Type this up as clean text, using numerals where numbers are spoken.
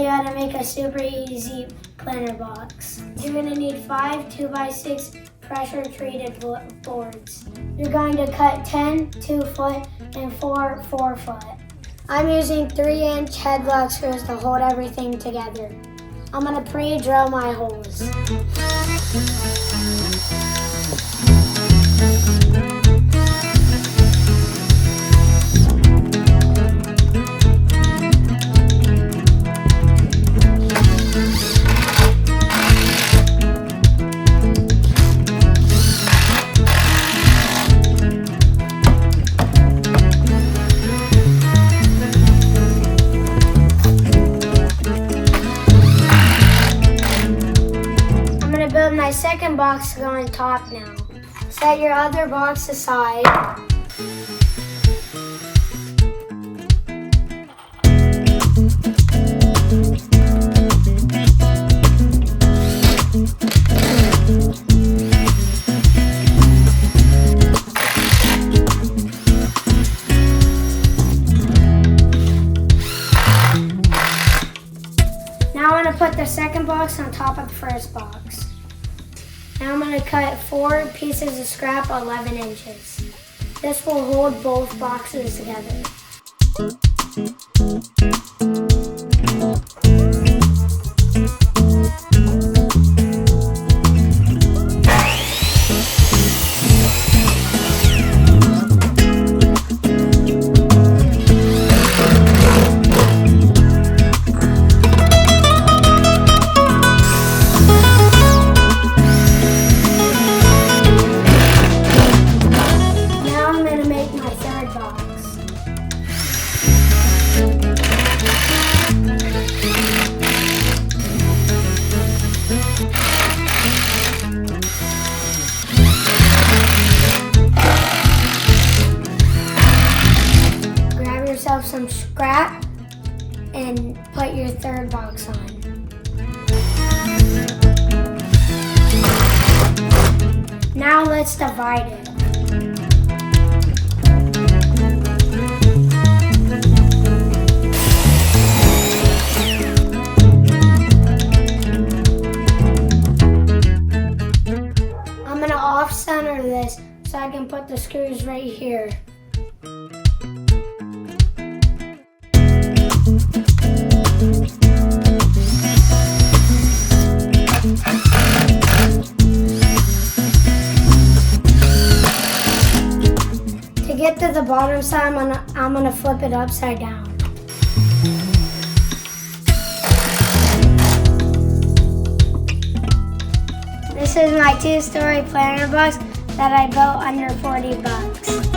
you how to make a super easy planter box. You're going to need 5 2x6 pressure treated boards. You're going to cut 10 2-foot and 4 4-foot. I'm using 3-inch headlock screws to hold everything together. I'm going to pre-drill my holes. Build my second box to go on top now. Set your other box aside. Now I'm going to put the second box on top of the first box. Now I'm going to cut 4 pieces of scrap 11 inches. This will hold both boxes together. Some scrap and put your third box on. Now let's divide it. I'm going to off-center this so I can put the screws right here. To get to the bottom side, I'm gonna flip it upside down. This is my 2-story planter box that I built under $40.